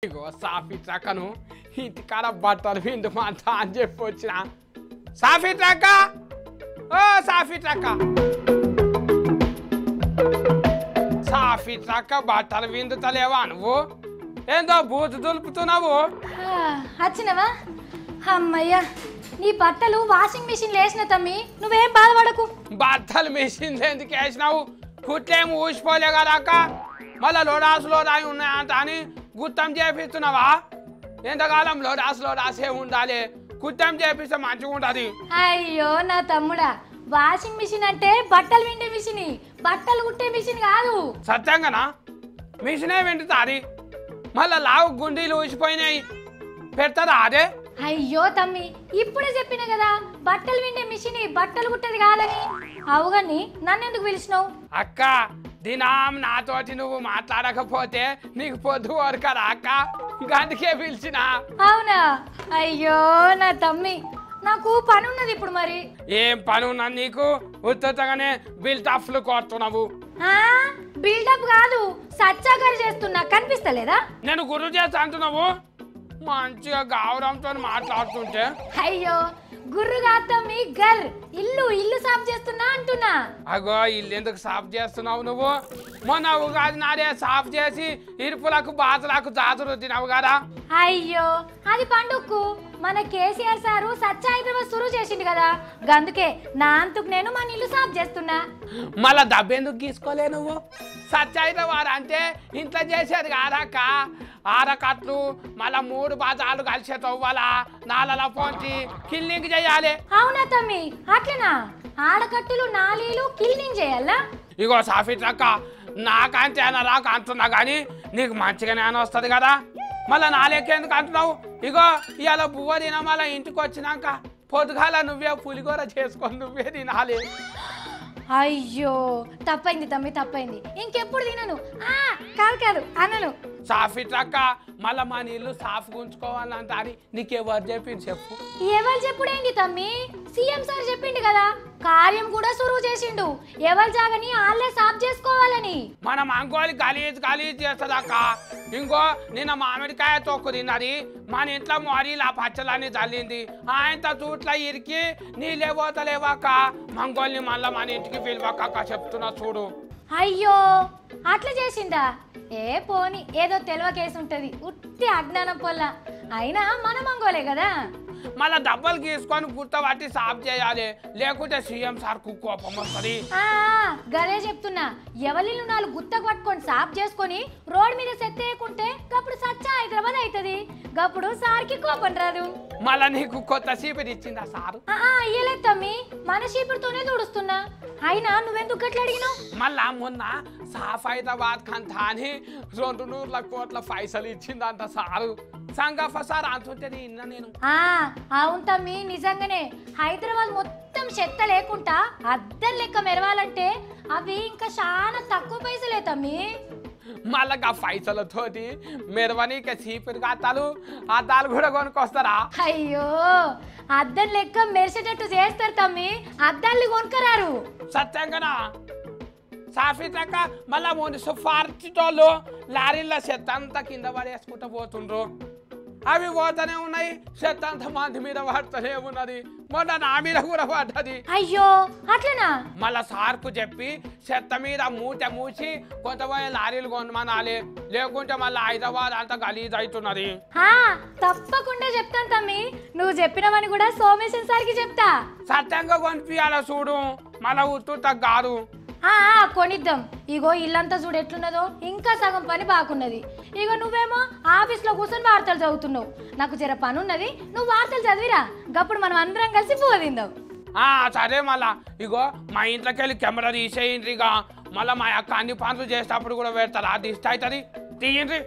ఇగో సాఫీ ట్రక్కను ఇంటికాడ బట్టలు పిండుమంటా అని చెప్పి వచ్చిన సాఫీ ట్రక్క ఓ సాఫీ ట్రక్క సాఫీ ట్రక్క బట్టలు పిండుతలేవా నువ్వు ఏందో బూజు దులుపుతున్నావు వచ్చినవా అమ్మయ్యా నీ బట్టలు వాషింగ్ మిషన్ వేసిన తమ్మి నువ్వేం బాధపడకు బట్టలు మిషన్ ఎందుకు వేసినావు కుట్లేమి ఊసిపోలే కదా అక్క మళ్ళా లోడాసులో రాయి ఉన్నాయంట అని గుత్తం చేపిస్తున్నావా ఎంతకాలం లోడాసే ఉండాలి గుత్తం చేపిస్తే మంచిగా ఉంటది అయ్యో నా తమ్ముడా వాషింగ్ మిషన్ అంటే బట్టలు విండే మిషన్ బట్టలు కుట్టే మిషన్ కాదు సత్యంగానా మిషనే వింటుతాది మళ్ళా లావు గుండీలు ఊసిపోయినాయి పెడతారా అదే అయ్యో తమ్మి ఇప్పుడే చెప్పిన కదా బట్టలు విండే మిషన్ బట్టలు కుట్టేది కాదని అవుగాని నన్నెందుకు పిలిచినావు అక్క దినాం నాతోటి నువ్వు మాట్లాడకపోతే నీకు పొద్దు వరకరా అక్క అందుకే పిలిచిన అవునా అయ్యో నా తమ్మి నాకు పని ఉన్నది ఇప్పుడు మరి ఏం పని ఉన్నా నీకు ఉత్తగానే బిల్టఫ్లు కొడుతున్నావు బిల్డప్ కాదు సచ్చాగారు చేస్తున్నా కనిపిస్తలేదా నేను గుర్రు చేస్తా అంటున్నావు మంచిగా గౌరవంతో మాట్లాడుతుంటే అయ్యో గుర్రుగా తమ్మి గర్ ఇల్లు సాఫ్ చేస్తున్నా అంటున్నా అగో ఇల్లు ఎందుకు సాఫ్ చేస్తున్నావు నువ్వు మొన్న ఉగాది నాడే సాఫ్ చేసి ఇరుపులకు బాతులకు జాతులు తినవు కదా అయ్యో అది పండుగకు మన కేసీఆర్ సారు సచ్చ హైదరాబాద్ సురు చేసిండు కదా గందుకే నా అంతకు నేను మన ఇల్లు సాఫ్ చేస్తున్నా మళ్ళా దబ్బెందుకు గీసుకోలే నువ్వు సచ్చ హైదరాబాద్ అంటే ఇంట్లో చేసేది కాదక్క ఆరకట్లు మళ్ళా 3 బాజాలు కలిసే తవ్వాలా నాలలా పోంచి కిల్లింగ్ చేయాలి అవునా తమ్మి అట్లనా ఆడకట్టులు నాలీలు కిల్లింగ్ చేయాలా ఇగో సాఫీ ట్రక్క నాకంటే రాక అంటున్నా కానీ నీకు మంచిగానే అని వస్తుంది కదా మళ్ళీ నాలేకెందుకు అంటున్నావు ఇగో ఇవాళ బువ్వ తిన మళ్ళీ ఇంటికి వచ్చినాక పొద్దుగాల నువ్వే పులిగూర చేసుకొని నువ్వే తినాలి అయ్యో తప్పైంది తమ్మి తప్పైంది ఇంకెప్పుడు తినను కాదు అనను సాఫీ ట్రక్క మళ్ళీ మా నీళ్ళు సాఫ్ ఉంచుకోవాలంట అని నీకెవరు చెప్పింది చెప్పు ఎవరు చెప్పుడేంటి తమ్మి సీఎం సార్ చెప్పిండు కదా కార్యం కూడా సురువు చేసిండు ఎవరు జాగని వాళ్ళే సాఫ్ చేసుకోవాలని మనం అంకోలి గలీజ్ చేస్తుందక్క ఇంకో నిన్న మామిడికాయ తొక్కు తిన్నది మన ఇంట్లో మోరీలు ఆ పచ్చలన్నీ చల్లింది ఆయనతో చూట్ల ఇరికి నీళ్ళే పోతలేవాక మంగోల్ని మళ్ళీ మన ఇంటికి పిలువక్క చెప్తున్నా చూడు అయ్యో అట్లా చేసిందా ఏ పోని ఏదో తెలివ కేసు ఉంటది ఉత్తి అజ్ఞానం పొల్ల అయినా మన మంగోలే కదా మళ్ళా డబ్బలు గీసుకొని గుర్తబట్టి సాఫ్ చేయాలి లేకుంటే సీఎం సార్ కు కోపం వస్తుంది గదే చెప్తున్నా ఎవరిల్లు 4 గుత్తకు పట్టుకొని సాఫ్ చేసుకొని రోడ్ మీద సెత్తేయకుంటే గప్పుడు సచ్చా హైదరాబాద్ అవుతుంది గప్పుడు సార్కి కోపం రాదు మళ్ళా నీకు కొత్త చీపిరి ఇచ్చిందా సారు ఇయ్యలేదు తమ్మి మన చీపురుతోనే తుడుస్తున్నా అయినా నువ్వెందుకు గట్ల అడిగినావు మళ్ళా మొన్న సాఫ్ హైదరాబాద్ కంతా అని 200 కోట్ల పైసలు ఇచ్చిందంట సారు సంగఫ సార్ అంటుంటేనే ఇన్నా నేను అవును తమ్మి నిజంగానే హైదరాబాద్ మొత్తం చెత్త లేకుండా అద్దం లెక్క మెరవాలంటే అవి ఇంకా చాలా తక్కువ పైసలే తమ్మి మళ్ళా పైసలతోటి మెరవనీక చీపురు అద్దాలు కూడా కొనుక్కొస్తారా అయ్యో అద్దం లెక్క మెరిసేటట్టు చేస్తారు తమ్మి అద్దాలు కొనుక్కరారు సత్యంగానా సాఫీ ట్రక్క మళ్ళా మున్సిపాలిటీలో లారీల చెత్త అంతా కింద పడేసుకుంటూ పోతుండ్రు అవి పోతూనే ఉన్నాయి చెత్త అంత మంది మీద పడుతూనే ఉన్నది మొన్న నా మీద కూడా పడ్డది అయ్యో అట్లనా మళ్ళా సార్కు చెప్పి చెత్త మీద మూసి కొంతమంది లారీలు కొనమనాలి లేకుంటే మళ్ళీ హైదరాబాద్ అంతా గలీజ్ అవుతున్నది తప్పకుండా చెప్తాను తమ్మి నువ్వు చెప్పినవని కూడా సోమేశ్వర సార్కి చెప్తా సత్యంగా కొనిపించాల చూడు మళ్ళా ఉత్తు కాదు కొనిద్దాం ఇగో ఇల్లంతా చూడు ఎట్లున్నదో ఇంకా సగం పని బాగున్నది ఇగో నువ్వేమో ఆఫీస్లో కూర్చొని వార్తలు చదువుతున్నావు నాకు జర పని ఉన్నది నువ్వు వార్తలు చదివిరా గప్పుడు మనం అందరం కలిసి పోదిందాం సరే మళ్ళా ఇగో మా ఇంట్లోకి వెళ్ళి కెమెరా తీసేయండి ఇక మళ్ళీ మా అక్క అన్ని పనులు చేసేటప్పుడు కూడా పెడతారా దిష్టి అవుతుంది తీయండి